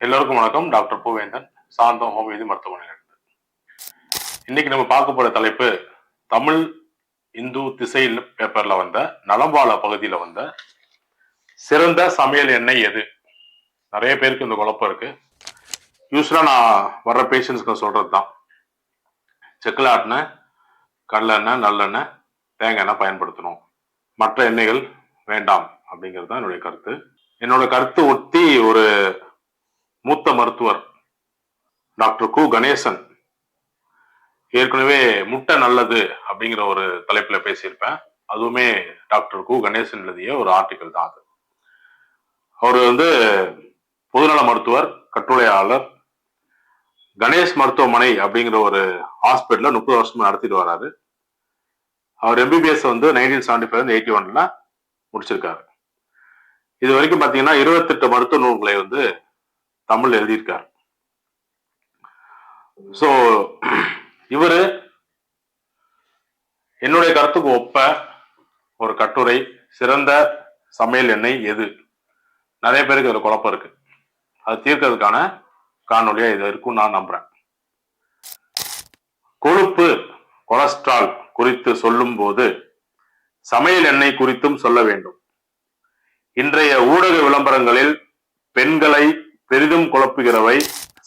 எல்லோருக்கும் வணக்கம். டாக்டர் பூவேந்தன், சாந்தம் ஹோமியோபதி மருத்துவமனையிலிருந்து. இன்னைக்கு நம்ம பார்க்க போற தலைப்பு தமிழ் இந்து திசையில் பேப்பர்ல வந்த நலம்பால பகுதியில வந்த சிறந்த சமையல் எண்ணெய் எது. நிறைய பேருக்கு இந்த குழப்பம் இருக்கு. யூஸ்வலா நான் வர்ற பேஷண்ட்ஸ்க்கு சொல்றது தான், செக்கில் ஆட்டின கடலெண்ணெய், நல்லெண்ணெய், தேங்காய் எண்ணெய் பயன்படுத்தணும், மற்ற எண்ணெய்கள் வேண்டாம் அப்படிங்கிறது தான் என்னுடைய கருத்து. என்னோட கருத்து ஒட்டி ஒரு மூத்த மருத்துவர் டாக்டர் கு கணேசன் ஏற்கனவே முட்டை நல்லது அப்படிங்கிற ஒரு தலைப்புல பேசியிருப்பேன். அதுவுமே டாக்டர் கு கணேசன் எழுதிய ஒரு ஆர்டிக்கல் தான் அது. அவர் பொதுநல மருத்துவர், கட்டுரையாளர், கணேஷ் மருத்துவமனை அப்படிங்கிற ஒரு ஹாஸ்பிட்டல 30 வருஷமா நடத்திட்டு வர்றாரு. அவர் எம்பிபிஎஸ் 1975 81 முடிச்சிருக்காரு. இது வரைக்கும் பாத்தீங்கன்னா 28 மருத்துவ நூல்களை தமிழ் எழுதியிருக்காரு. சோ இவரு என்னுடைய கருத்துக்கு ஒப்ப ஒரு கட்டுரை, சிறந்த சமையல் எண்ணெய் எது. நிறைய பேருக்கு அதுல குழப்பம் இருக்கு. அது தீர்க்கிறதுக்கான காணொலியா இது இருக்கும் நான் நம்புறேன். கொழுப்பு, கொலஸ்ட்ரால் குறித்து சொல்லும் போது சமையல் எண்ணெய் குறித்தும் சொல்ல வேண்டும். இன்றைய ஊடக விளம்பரங்களில் பெண்களை பெரிதும் குழப்புகிறவை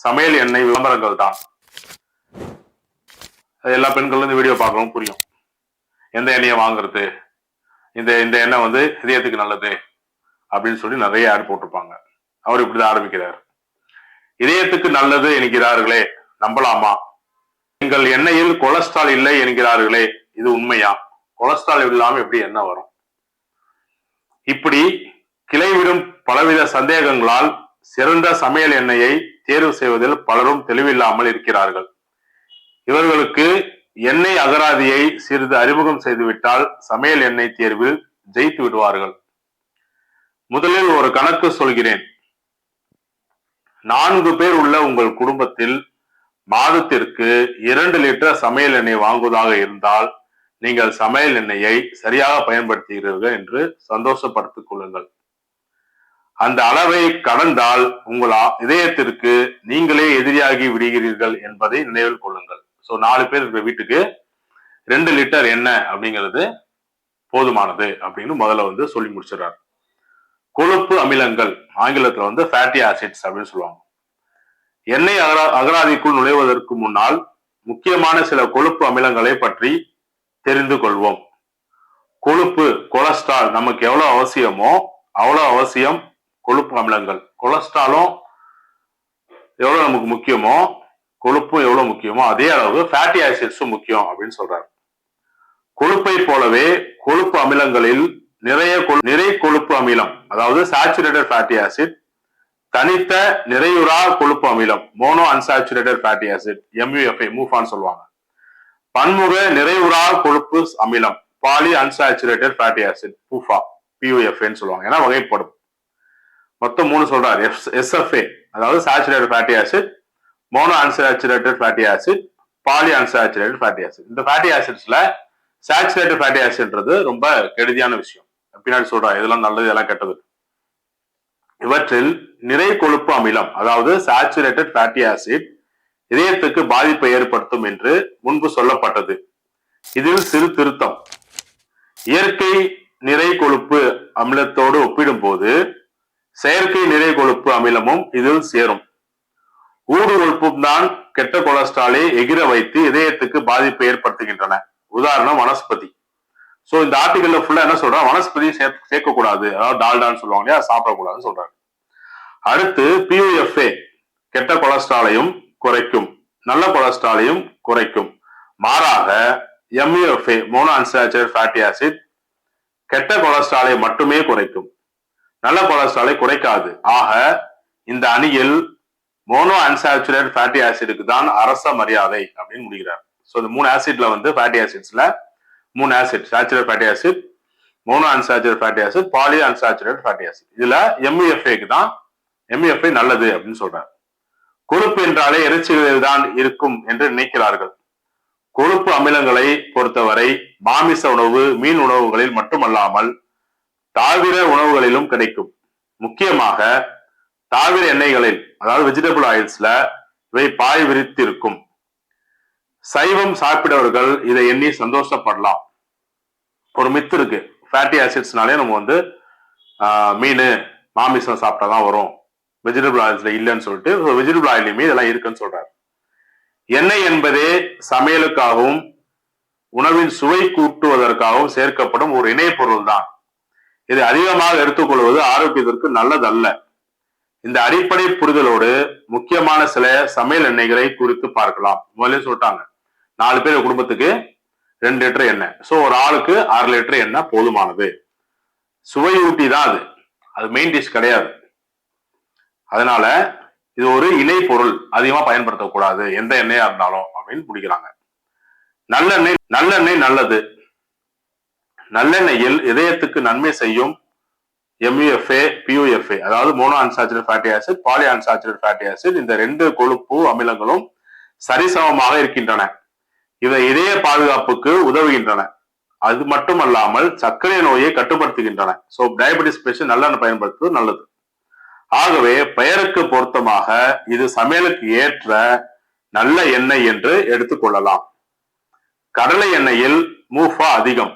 சமையல் எண்ணெய் விளம்பரங்கள் தான். எல்லா பெண்களும் வீடியோ பார்க்கவும் புரியும். எந்த எண்ணெயை வாங்குறது, இந்த எண்ணெய் இதயத்துக்கு நல்லது அப்படின்னு சொல்லி நிறைய ஆட் போட்டிருப்பாங்க. அவர் இப்படிதான் ஆரம்பிக்கிறார். இதயத்துக்கு நல்லது என்கிறார்களே, நம்பலாமா? எங்கள் எண்ணெயில் கொலஸ்ட்ரால் இல்லை என்கிறார்களே, இது உண்மையா? கொலஸ்ட்ரால் இல்லாம எப்படி எண்ணெய் வரும்? இப்படி கிளைவிடும் பலவித சந்தேகங்களால் சிறந்த சமையல் எண்ணெயை தேர்வு செய்வதில் பலரும் தெளிவில்லாமல் இருக்கிறார்கள். இவர்களுக்கு எண்ணெய் அகராதியை சிறிது அறிமுகம் செய்துவிட்டால் சமையல் எண்ணெய் தேர்வில் ஜெயித்து விடுவார்கள். முதலில் ஒரு கணக்கு சொல்கிறேன். 4 பேர் உள்ள உங்கள் குடும்பத்தில் மாதத்திற்கு 2 லிட்டர் சமையல் எண்ணெய் வாங்குவதாக இருந்தால் நீங்கள் சமையல் எண்ணெயை சரியாக பயன்படுத்துகிறீர்கள் என்று சந்தோஷப்படுத்திக் கொள்ளுங்கள். அந்த அளவை கடந்தால் உங்கள் இதயத்திற்கு நீங்களே எதிரியாகி விடுகிறீர்கள் என்பதை நினைவில் கொள்ளுங்கள். சோ 4 பேர் இருக்கிற வீட்டுக்கு 2 லிட்டர் எண்ணெய் அப்படிங்கிறது போதுமானது அப்படின்னு முதல்ல சொல்லி முடிச்சிடறாரு. கொழுப்பு அமிலங்கள், ஆங்கிலத்துல ஃபேட்டி ஆசிட்ஸ் அப்படின்னு சொல்லுவாங்க. எண்ணெய் அகராதிக்குள் நுழைவதற்கு முன்னால் முக்கியமான சில கொழுப்பு அமிலங்களை பற்றி தெரிந்து கொள்வோம். கொழுப்பு, கொலஸ்ட்ரால் நமக்கு எவ்வளவு அவசியமோ அவ்வளவு அவசியம் கொழுப்பு அமிலங்கள். கொலஸ்ட்ராலும் எவ்வளவு நமக்கு முக்கியமோ கொழுப்பும் எவ்வளவு முக்கியமோ அதே அளவு ஃபேட்டி ஆசிட்ஸும் முக்கியம் அப்படின்னு சொல்றாரு. கொழுப்பை போலவே கொழுப்பு அமிலங்களில் நிறை கொழுப்பு அமிலம், அதாவது சாச்சுரேட்டட் ஃபேட்டி ஆசிட், தனித்த நிறையுறா கொழுப்பு அமிலம், mono unsaturated fatty acid, MUFA மூஃபான்னு சொல்லுவாங்க, பன்முக நிறைவுறா கொழுப்பு அமிலம், பாலி அன்சாச்சுரேட்டட் ஃபேட்டி ஆசிட், PUFAன்னு சொல்லுவாங்க. ஏன்னா வகைப்படும். மொத்தம் 3 சொல்றாரு. SFA அதாவது saturated fatty acid, mono unsaturated fatty acid, poly unsaturated fatty acid. இந்த ஃபேட்டி ஆசிட்ஸ்ல சாச்சுரேட்டட் ஃபேட்டி ஆசிட்ன்றது ரொம்ப கெடுதியான விஷயம். பின்னாடி சொல்றாரு இதெல்லாம் நல்லது, இதெல்லாம் கெட்டது. இவற்றில் நிறை கொழுப்பு அமிலம் அதாவது சாச்சுரேட்டட் ஃபேட்டி ஆசிட் இதயத்துக்கு பாதிப்பை ஏற்படுத்தும் என்று முன்பு சொல்லப்பட்டது. இதில் சிறு திருத்தம். இயற்கை நிறை கொழுப்பு அமிலத்தோடு ஒப்பிடும் போது செயற்கை நிறை கொழுப்பு அமிலமும் இதில் சேரும். ஊடு கொழுப்பும் தான் கெட்ட கொலஸ்ட்ராலை எகிர வைத்து இதயத்துக்கு பாதிப்பை ஏற்படுத்துகின்றன. உதாரணம் வனஸ்பதி. சோ இந்த ஆர்டிகல்ல ஃபுல்லா என்ன சொல்றாங்க, வனஸ்பதி சேர்க்க கூடாது, அதாவது டால்டான்னு சொல்லுவாங்க இல்லையா, சாப்பிடக்கூடாதுன்னு சொல்றாங்க. அடுத்து PUFA கெட்ட கொலஸ்ட்ராலையும் குறைக்கும், நல்ல கொலஸ்ட்ராலையும் குறைக்கும். மாறாக MUFA mono unsaturated fatty acid கெட்ட கொலஸ்ட்ராலை மட்டுமே குறைக்கும், நல்ல கொலஸ்ட்ராலை குறைக்காது. ஆக இந்த அணியில் மோனோ அன்சாச்சுரேட்டட் ஃபேட்டி ஆசிடுக்கு தான் அரச மரியாதை அப்படின்னு முடிக்கிறார். சோ இந்த 3 ஆசிட்ல ஃபேட்டி ஆசிட்ஸ்ல 3 acid, saturated fatty acid, mono unsaturated fatty acid, poly unsaturated fatty acid. இதுல MUFAக்கு தான் MUFA நல்லது அப்படின்னு சொல்றாரு. கொழுப்பு என்றாலே இறைச்சிகளில் தான் இருக்கும் என்று நினைக்கிறார்கள். கொழுப்பு அமிலங்களை பொறுத்தவரை மாமிச உணவு, மீன் உணவுகளில் மட்டுமல்லாமல் தாவிர உணவுகளிலும் கிடைக்கும். முக்கியமாக தாவர எண்ணெய்களில் அதாவது வெஜிடபிள் ஆயில்ஸ்ல இவை பாய் விரித்திருக்கும். சைவம் சாப்பிடவர்கள் இதை எண்ணி சந்தோஷப்படலாம். ஒரு மித்து இருக்கு, ஃபேட்டி ஆசிட்ஸ்னாலே நம்ம வந்து மீன் மாமிசம் சாப்பிட்டாதான் வரும், வெஜிடபிள் ஆயில்ஸ்ல இல்லைன்னு சொல்லிட்டு வெஜிடபிள் ஆயிலுமே இதெல்லாம் இருக்குன்னு சொல்றாரு. எண்ணெய் என்பதே சமையலுக்காகவும் உணவின் சுவை கூட்டுவதற்காகவும் சேர்க்கப்படும் ஒரு இணை பொருள் தான். இதை அதிகமாக எடுத்துக்கொள்வது ஆரோக்கியத்திற்கு நல்லதல்ல. இந்த அடிப்படை புரிதலோடு முக்கியமான சில சமையல் எண்ணெய்களை குறித்து பார்க்கலாம். முதல்ல சொல்லிட்டாங்க, 4 பேர் குடும்பத்துக்கு 2 லிட்டர் எண்ணெய். சோ ஒரு ஆளுக்கு 6 லிட்டர் எண்ணெய் போதுமானது. சுவையூட்டி தான் அது, அது மெயின் டிஷ் கிடையாது. அதனால இது ஒரு இணை பொருள், அதிகமா பயன்படுத்தக்கூடாது எந்த எண்ணெயா இருந்தாலும் அப்படின்னு பிடிக்கிறாங்க. நல்லெண்ணெய் நல்லது. நல்லெண்ணெயில் இதயத்துக்கு நன்மை செய்யும் MUFA, PUFA, அதாவது mono unsaturated fatty acid, poly unsaturated fatty acid, இந்த 2 கொழுப்பு அமிலங்களும் சரிசமமாக இருக்கின்றன. இவை இதய பாதுகாப்புக்கு உதவுகின்றன. அது மட்டுமல்லாமல் சர்க்கரை நோயை கட்டுப்படுத்துகின்றன. ஸோ டயபெட்டிஸ் பேஷண்ட் நல்லெண்ணெய் பயன்படுத்துவது நல்லது. ஆகவே பெயருக்கு பொருத்தமாக இது சமையலுக்கு ஏற்ற நல்ல எண்ணெய் என்று எடுத்துக்கொள்ளலாம். கடலை எண்ணெயில் மூஃபா அதிகம்,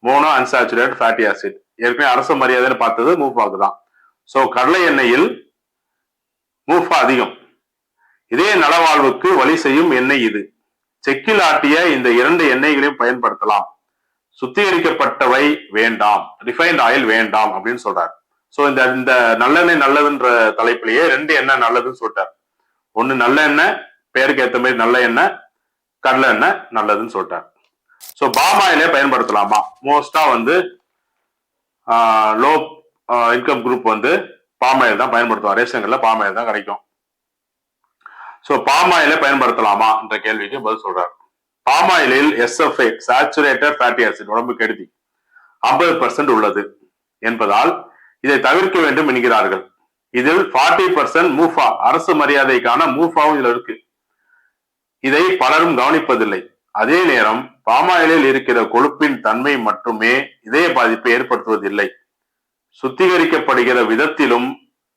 மோனோ அன்சாச்சுரேட்டட் ஃபேட்டி ஆசிட். ஏற்கனவே அரச மரியாதைன்னு பார்த்தது மூஃபாக்கு தான். ஸோ கடலை எண்ணெயில் மூஃபா அதிகம். இதே நலவாழ்வுக்கு வழி செய்யும் எண்ணெய் இது. செக்கில் ஆட்டிய இந்த 2 எண்ணெய்களையும் பயன்படுத்தலாம். சுத்திகரிக்கப்பட்டவை வேண்டாம், ரிஃபைன்ட் ஆயில் வேண்டாம் அப்படின்னு சொல்றாரு. சோ இந்த நல்லெண்ணெய் நல்லதுன்ற தலைப்பிலேயே 2 எண்ணெய் நல்லதுன்னு சொல்லிட்டாரு. ஒண்ணு நல்ல எண்ணெய், பேருக்கு ஏற்ற மாதிரி நல்ல எண்ணெய், கடலை எண்ணெய் நல்லதுன்னு சொல்லிட்டாரு. சோ பாம் ஆயிலே பயன்படுத்தலாமா? மோஸ்டா வந்து லோ இன்கம் குரூப் வந்து பாம் ஆயில் தான் பயன்படுத்துவாங்க. ரேஷன்கள்ல பாம் ஆயில் தான் கிடைக்கும். சோ பாம் ஆயிலே பயன்படுத்தலாமா என்ற கேள்விக்கு பதில் சொல்றாரு. பாம் ஆயிலில் SFA, சாச்சுரேட்டட் ஃபேட்டி ஆசிட், உடம்பு கெடுதி 50% உள்ளது என்பதால் இதை தவிர்க்க வேண்டும் என்கிறார்கள். இதில் 40% மூஃபா, அரசு மரியாதைக்கான மூஃபாவும் இதுல இருக்கு. இதை பலரும் கவனிப்பதில்லை. அதே நேரம் பாமாயிலில் இருக்கிற கொழுப்பின் தன்மை மட்டுமே இதய பாதிப்பை ஏற்படுத்துவதில்லை. சுத்திகரிக்கப்படுகிற விதத்திலும்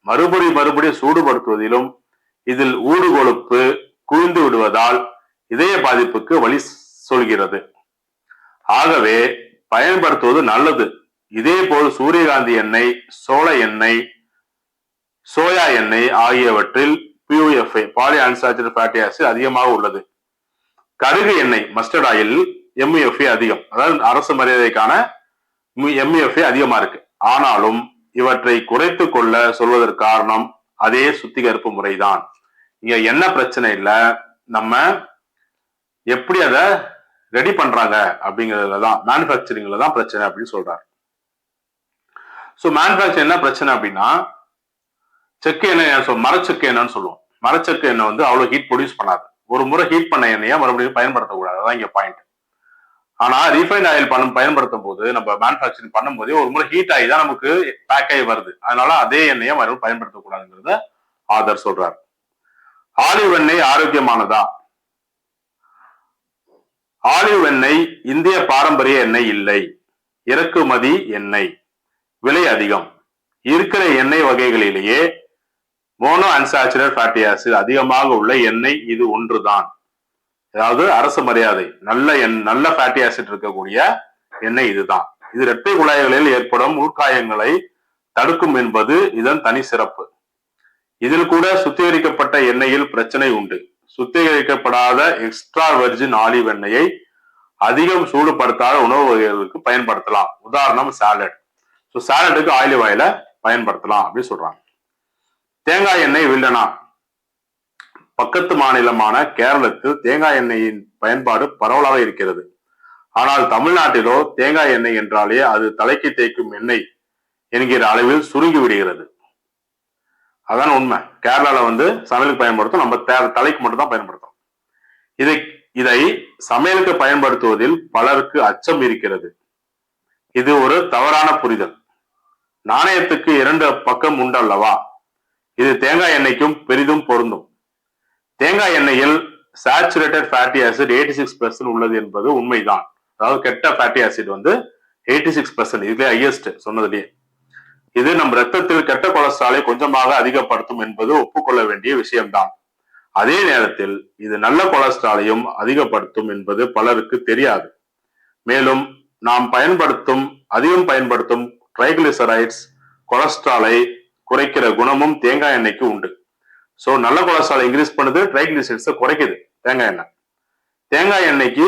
மறுபடி சூடுபடுத்துவதிலும் இதில் ஊடு கொழுப்பு குவிந்து விடுவதால் இதய பாதிப்புக்கு வழி சொல்கிறது. ஆகவே பயன்படுத்துவது நல்லது. இதே போல் சூரியகாந்தி எண்ணெய், சோள எண்ணெய், சோயா எண்ணெய் ஆகியவற்றில் PUFA, poly unsaturated fatty acid அதிகமாக உள்ளது. கடுகு எண்ணெய், மஸ்டர்ட் ஆயில் MUFA அதிகம், அதாவது அரசு மரியாதைக்கான MUFA அதிகமா இருக்கு. ஆனாலும் இவற்றை குறைத்து கொள்ள சொல்வதற்கு காரணம் அதே சுத்திகரிப்பு முறைதான். இங்க என்ன பிரச்சனை இல்லை, நம்ம எப்படி அதை ரெடி பண்றாங்க அப்படிங்கிறதுலதான், மேனுஃபேக்சரிங்ல தான் பிரச்சனை அப்படின்னு சொல்றாரு. ஸோ மேனுஃபேக்சர் என்ன பிரச்சனை அப்படின்னா, செக்கு எண்ணெய், மரச்செக்கு எண்ணெய்னு சொல்லுவோம். மரச்செக்கு எண்ணெய் வந்து அவ்வளவு ஹீட் ப்ரொடியூஸ் பண்ணாது. ஒரு முறை ஹீட் பண்ண எண்ணெயை மறுபடியும் பயன்படுத்தக்கூடாது, அதான் இங்க பாயிண்ட். ஆனா ரீஃபைண்ட் ஆயில் பயன்படுத்தும் போது, நம்ம மேனுஃபேக்சரிங் பண்ணும் போதே ஒரு முறை ஹீட் ஆகி தான் நமக்கு பேக் ஆகி வருது. அதனால அதே எண்ணெயை மறுபடியும் பயன்படுத்தக்கூடாதுங்கிறத ஆதர் சொல்றாரு. ஆலிவ் எண்ணெய் ஆரோக்கியமானதா? ஆலிவ் எண்ணெய் இந்திய பாரம்பரிய எண்ணெய் இல்லை, இறக்குமதி எண்ணெய், விலை அதிகம். இருக்கிற எண்ணெய் வகைகளிலேயே மோனோ அன்சாச்சுரேட்டட் ஃபேட்டி ஆசிட் அதிகமாக உள்ள எண்ணெய் இது ஒன்றுதான். அதாவது அரசு மரியாதை நல்ல ஃபேட்டி ஆசிட் இருக்கக்கூடிய எண்ணெய் இதுதான். இது இரட்டை குழாய்களில் ஏற்படும் உள்காயங்களை தடுக்கும் என்பது இதன் தனி சிறப்பு. இதில் கூட சுத்திகரிக்கப்பட்ட எண்ணெயில் பிரச்சனை உண்டு. சுத்திகரிக்கப்படாத எக்ஸ்ட்ரா வெர்ஜின் ஆலிவ் எண்ணெயை அதிகம் சூடுபடுத்தாத உணவு வகைகளுக்கு பயன்படுத்தலாம். உதாரணம் சாலட். ஸோ சாலட்டுக்கு ஆலிவ் ஆயிலை பயன்படுத்தலாம் அப்படின்னு சொல்றாங்க. தேங்காய் எண்ணெய் வில்லனா? பக்கத்து மாநிலமான கேரளத்தில் தேங்காய் எண்ணெயின் பயன்பாடு பரவலாக இருக்கிறது. ஆனால் தமிழ்நாட்டிலோ தேங்காய் எண்ணெய் என்றாலே அது தலைக்கு தேய்க்கும் எண்ணெய் என்கிற அளவில் சுருங்கி விடுகிறது. அதான் உண்மை. கேரளால வந்து சமையலுக்கு பயன்படுத்தும், நம்ம தலைக்கு மட்டும் தான் பயன்படுத்தும். இதை சமையலுக்கு பயன்படுத்துவதில் பலருக்கு அச்சம் இருக்கிறது. இது ஒரு தவறான புரிதல். நாணயத்துக்கு 2 பக்கம் உண்டு அல்லவா? இது தேங்காய் எண்ணெய்க்கும் பெரிதும் பொருந்தும். தேங்காய் எண்ணெயில் சாச்சுரேட்டட் ஃபேட்டி ஆசிட் 86% உள்ளது என்பது உண்மைதான். அதாவது கெட்ட ஃபேட்டி ஆசிட் வந்து 86%, இதுல ஹையஸ்ட் சொன்னதுலயே. இது நம் ரத்தத்தில் கெட்ட கொலஸ்ட்ராலை கொஞ்சமாக அதிகப்படுத்தும் என்பது ஒப்புக்கொள்ள வேண்டிய விஷயம்தான். அதே நேரத்தில் இது நல்ல கொலஸ்ட்ராலையும் அதிகப்படுத்தும் என்பது பலருக்கு தெரியாது. மேலும் நாம் அதிகம் பயன்படுத்தும் ட்ரைகிளிசரைட்ஸ் கொலஸ்ட்ராலை குறைக்கிற குணமும் தேங்காய் எண்ணெய்க்கு உண்டு. ஸோ நல்ல கொலஸ்ட்ரால் இன்க்ரீஸ் பண்ணுது, ட்ரைகிளிசரைட்ஸை குறைக்குது தேங்காய் எண்ணெய். தேங்காய் எண்ணெய்க்கு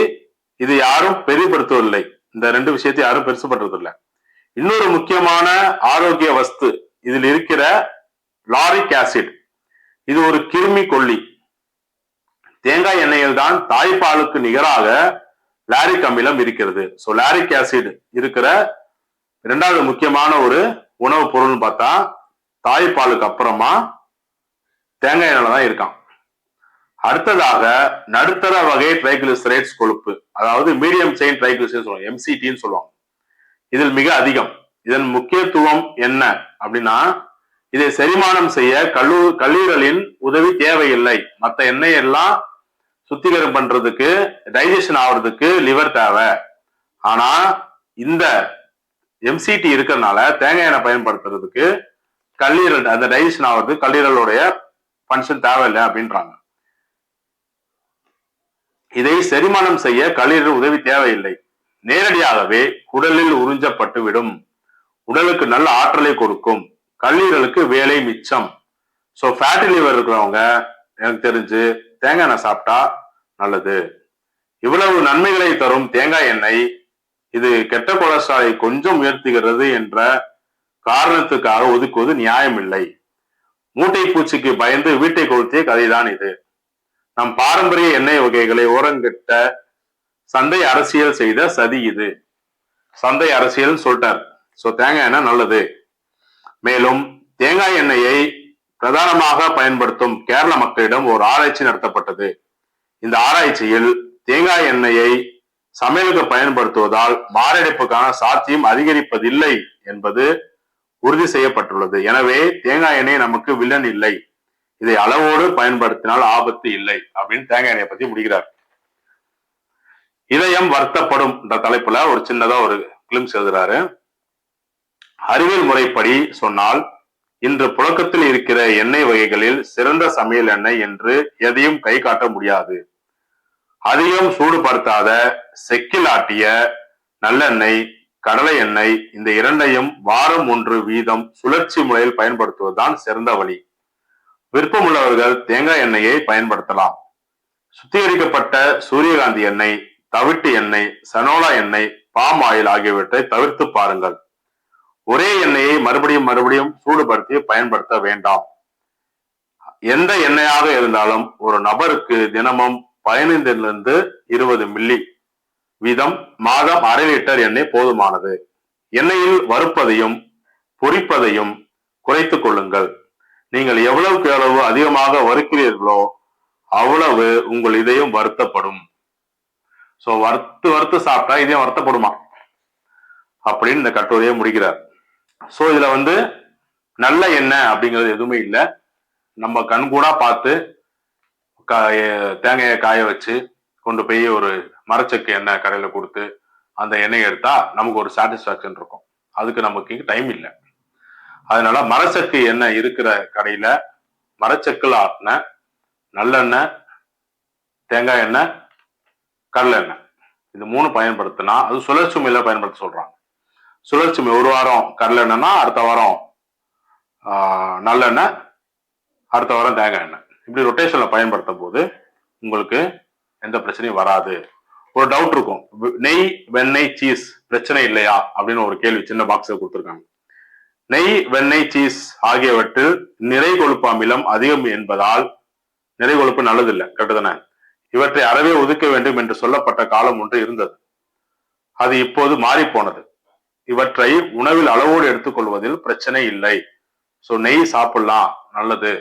இது யாரும் பெரிதுபடுத்தவில்லை. இந்த ரெண்டு விஷயத்தை யாரும் பெருசுபடுறதில்லை. இன்னொரு முக்கியமான ஆரோக்கிய வஸ்து இதில் இருக்கிற லாரிக் ஆசிட். இது ஒரு கிருமி கொல்லி. தேங்காய் எண்ணெயில் தான் தாய்ப்பாலுக்கு நிகராக லாரிக் அமிலம் இருக்கிறது. ஸோ லாரிக் ஆசிட் இருக்கிற இரண்டாவது முக்கியமான ஒரு உணவுப் பொருள்னு பார்த்தா தாய்ப்பாலுக்கு அப்புறமா தேங்காய் எண்ணெயில தான் இருக்கான். அடுத்ததாக நடுத்தர வகை ட்ரைகிளிசரைட்ஸ் கொழுப்பு, அதாவது மீடியம் செயின் ட்ரைகிளிசரைட்ஸ் சொல்லுவாங்க, எம்சிடின்னு சொல்லுவாங்க. இதில் மிக அதிகம். இதன் முக்கியத்துவம் என்ன அப்படின்னா, இதை செரிமானம் செய்ய கல்லீரலின் உதவி தேவையில்லை. மற்ற எண்ணெய் எல்லாம் சுத்திகரம் பண்றதுக்கு, டைஜஷன் ஆகுறதுக்கு லிவர் தேவை. ஆனா இந்த எம்சிடி இருக்கிறதுனால தேங்காய் எண்ணெய் பயன்படுத்துறதுக்கு கல்லீரல், அந்த டைஜஷன் ஆகுறது கல்லீரலுடைய ஃபங்க்ஷன் தேவையில்லை அப்படின்றாங்க. இதை செரிமானம் செய்ய கல்லீரல் உதவி தேவையில்லை, நேரடியாகவே குடலில் உறிஞ்சப்பட்டு விடும். உடலுக்கு நல்ல ஆற்றலை கொடுக்கும், கல்லீரலுக்கு வேலை மிச்சம். ஸோ ஃபேட்டி லிவர் இருக்கிறவங்க எனக்கு தெரிஞ்சு தேங்காய் எண்ணெய் சாப்பிட்டா நல்லது. இவ்வளவு நன்மைகளை தரும் தேங்காய் எண்ணெய் இது கெட்ட கொலஸ்ட்ராலை கொஞ்சம் உயர்த்துகிறது என்ற காரணத்துக்காக ஒதுக்குவது நியாயம் இல்லை. மூட்டை பூச்சிக்கு பயந்து வீட்டை கொளுத்திய கதைதான் இது. நம் பாரம்பரிய எண்ணெய் வகைகளை ஓரங்கட்ட சந்தை அரசியல் செய்த சதி இது. சந்தை அரசியல் சொல்லிட்டார். ஸோ தேங்காய் எண்ணெய் நல்லது. மேலும் தேங்காய் எண்ணெயை பிரதானமாக பயன்படுத்தும் கேரள மக்களிடம் ஒரு ஆராய்ச்சி நடத்தப்பட்டது. இந்த ஆராய்ச்சியில் தேங்காய் எண்ணெயை சமையலுக்கு பயன்படுத்துவதால் மாரடைப்புக்கான சாத்தியம் அதிகரிப்பதில்லை என்பது உறுதி செய்யப்பட்டுள்ளது. எனவே தேங்காய் எண்ணெய் நமக்கு வில்லன் இல்லை, இதை அளவோடு பயன்படுத்தினால் ஆபத்து இல்லை அப்படின்னு தேங்காய் எண்ணெயை பத்தி முடிக்கிறார். இதயம் வருத்தப்படும் என்ற தலைப்புல ஒரு சின்னதா ஒரு கிளிம்ஸ் எழுதுறாரு. அறிவியல் முறைப்படி சொன்னால் இன்று புழக்கத்தில் இருக்கிற எண்ணெய் வகைகளில் சிறந்த சமையல் எண்ணெய் என்று எதையும் கை காட்ட முடியாது. அதிகம் சூடுபடுத்தாத செக்கில் ஆட்டிய நல்லெண்ணெய், கடலை எண்ணெய், இந்த இரண்டையும் வாரம் 1 வீதம் சுழற்சி முறையில் பயன்படுத்துவதுதான் சிறந்த வழி. விருப்பமுள்ளவர்கள் தேங்காய் எண்ணெயை பயன்படுத்தலாம். சுத்திகரிக்கப்பட்ட சூரியகாந்தி எண்ணெய், தவிட்டு எண்ணெய், சனோலா எண்ணெய், பாம் ஆயில் ஆகியவற்றை தவிர்த்து பாருங்கள். ஒரே எண்ணெயை மறுபடியும் சூடுபடுத்தி பயன்படுத்த வேண்டாம். எந்த எண்ணெயாக இருந்தாலும் ஒரு நபருக்கு தினமும் 15 to 20 மில்லி வீதம் மாதம் 1/2 லிட்டர் எண்ணெய் போதுமானது. எண்ணெயில் வறுப்பதையும் பொரிப்பதையும் குறைத்துக் கொள்ளுங்கள். நீங்கள் எவ்வளவுக்கு எவ்வளவு அதிகமாக வறுக்கிறீர்களோ அவ்வளவு உங்கள் இதயம் வருத்தப்படும். சோ வறுத்து சாப்பிட்டா இதயம் வருத்தப்படுமா அப்படின்னு இந்த கட்டுரையை முடிக்கிறார். சோ இதுல நல்ல எண்ணெய் அப்படிங்கிறது எதுவுமே இல்லை. நம்ம கண்கூடா பார்த்து தேங்காயை காய வச்சு கொண்டு போய் ஒரு மரச்செக்கு எண்ணெய் கடையில கொடுத்து அந்த எண்ணெய் எடுத்தா நமக்கு ஒரு சாட்டிஸ்பாக்சன் இருக்கும். அதுக்கு நமக்கு டைம் இல்லை. அதனால மரச்செக்கு எண்ணெய் இருக்கிற கடையில மரச்செக்குல ஆட்டின நல்லெண்ணெய், தேங்காய் எண்ணெய், கடலை எண்ணெய், இது 3 பயன்படுத்தினா அது சுழற்சி முறையில பயன்படுத்த சொல்றாங்க. சுழற்சி முறை, ஒரு வாரம் கடலை எண்ணெய்னா அடுத்த வாரம் நல்லெண்ணெய், அடுத்த வாரம் தேங்காய் எண்ணெய், இப்படி ரொட்டேஷன்ல பயன்படுத்தும் போது உங்களுக்கு எந்த பிரச்சனையும் வராது. ஒரு டவுட் இருக்கும், நெய், வெண்ணெய், சீஸ் பிரச்சனை இல்லையா அப்படின்னு ஒரு கேள்வி சின்ன பாக்ஸ்ல கொடுத்துருக்காங்க. நெய், வெண்ணெய், சீஸ் ஆகியவற்றில் நிறை கொழுப்பு அமிலம் அதிகம் என்பதால் நிறை கொழுப்பு நல்லதில்லை, கரெக்டுதானே? இவற்றை அறவே ஒதுக்க வேண்டும் என்று சொல்லப்பட்ட காலம் ஒன்று இருந்தது. அது இப்போது மாறி போனது. இவற்றை உணவில் அளவோடு எடுத்துக்கொள்வதில் பிரச்சனை இல்லை. சோ நெய் சாப்பிடலாம், நல்லது.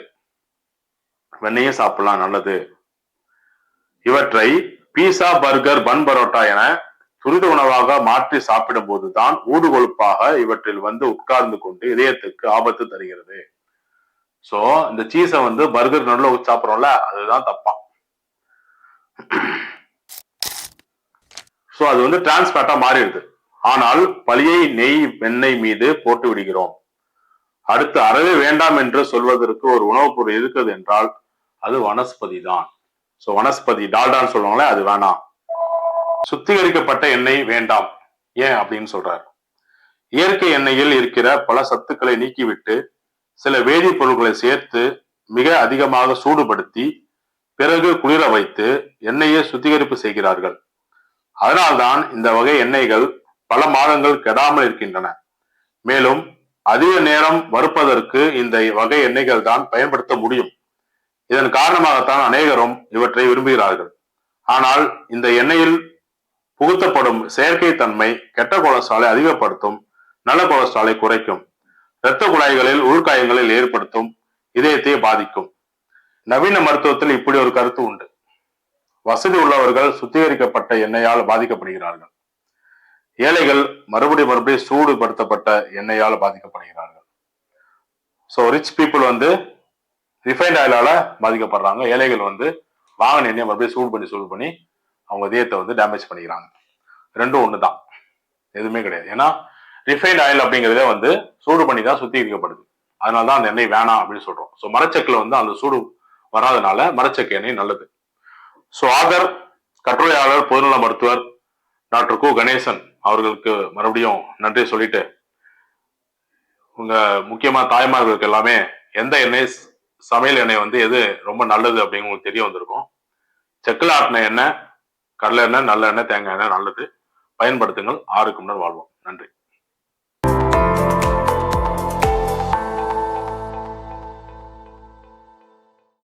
வெண்ணெயும் சாப்பிடலாம், நல்லது. இவற்றை பீஸா, பர்கர், பன் பரோட்டா என துரித உணவாக மாற்றி சாப்பிடும் போதுதான் ஊடுகொழுப்பாக இவற்றில் உட்கார்ந்து கொண்டு இதயத்துக்கு ஆபத்து தருகிறது. சோ இந்த சீஸை பர்கர் நடுவில் ஊற்றி சாப்பிடுறோம்ல, அதுதான் தப்பா. சோ அது டிரான்ஸ்பேட்டா மாறிடுது. ஆனால் பழியை நெய், வெண்ணெய் மீது போட்டு விடுகிறோம். அடுத்து அறவே வேண்டாம் என்று சொல்வதற்கு ஒரு உணவுப் பொருள் இருக்குது என்றால் அது வனஸ்பதி தான். ஸோ வனஸ்பதி டால்டான்னு சொல்லுவாங்களே, அது வேணாம். சுத்திகரிக்கப்பட்ட எண்ணெய் வேண்டாம். ஏன் அப்படின்னு சொல்றாரு. இயற்கை எண்ணெயில் இருக்கிற பல சத்துக்களை நீக்கிவிட்டு சில வேதிப்பொருட்களை சேர்த்து மிக அதிகமாக சூடுபடுத்தி பிறகு குளிர வைத்து எண்ணெயை சுத்திகரிப்பு செய்கிறார்கள். அதனால்தான் இந்த வகை எண்ணெய்கள் பல மாதங்கள் கெடாமல் இருக்கின்றன. மேலும் அதிக நேரம் வறுப்பதற்கு இந்த வகை எண்ணெய்கள் தான் பயன்படுத்த முடியும். இதன் காரணமாகத்தான் அநேகரும் இவற்றை விரும்புகிறார்கள். ஆனால் இந்த எண்ணெயில் புகுத்தப்படும் செயற்கை தன்மை கெட்ட கொலஸ்ட்ராலை அதிகப்படுத்தும், நல்ல கொலஸ்ட்ராலை குறைக்கும், இரத்த குழாய்களில் உள்காயங்களில் ஏற்படுத்தும், இதயத்தை பாதிக்கும். நவீன மருத்துவத்தில் இப்படி ஒரு கருத்து உண்டு. வசதி உள்ளவர்கள் சுத்திகரிக்கப்பட்ட எண்ணெயால் பாதிக்கப்படுகிறார்கள். ஏழைகள் மறுபடியும் சூடுபடுத்தப்பட்ட எண்ணெயால் பாதிக்கப்படுகிறார்கள். ஸோ ரிச் பீப்புள் வந்து ரிஃபைண்ட் ஆயிலால பாதிக்கப்படுறாங்க. ஏழைகள் வந்து வாங்கின எண்ணெயை மறுபடியும் சூடு பண்ணி அவங்க இதயத்தை வந்து டேமேஜ் பண்ணிக்கிறாங்க. ரெண்டும் ஒன்று தான், எதுவுமே கிடையாது. ஏன்னா ரிஃபைண்ட் ஆயில் அப்படிங்கிறதே வந்து சூடு பண்ணி தான் சுத்திகரிக்கப்படுது. அதனால தான் அந்த எண்ணெய் வேணாம் அப்படின்னு சொல்றோம். ஸோ மரச்செக்கில் வந்து அந்த சூடு வராதனால மரச்செக்கு எண்ணெய் நல்லது. ஸோ ஆதர், கட்டுரையாளர், பொதுநல மருத்துவர் டாக்டர் கு கணேசன் அவர்களுக்கு மறுபடியும் நன்றி சொல்லிட்டு, உங்க முக்கியமா தாய்மார்களுக்கு எல்லாமே எந்த எண்ணெய், சமையல் எண்ணெய் வந்து எது ரொம்ப நல்லது அப்படின்னு உங்களுக்கு தெரிய வந்திருக்கும். செக்கில் ஆட்டின எண்ணெய், கடலை எண்ணெய், நல்ல எண்ணெய், தேங்காய் எண்ணெய் நல்லது. பயன்படுத்துங்கள். 6 வாழ்வோம். நன்றி.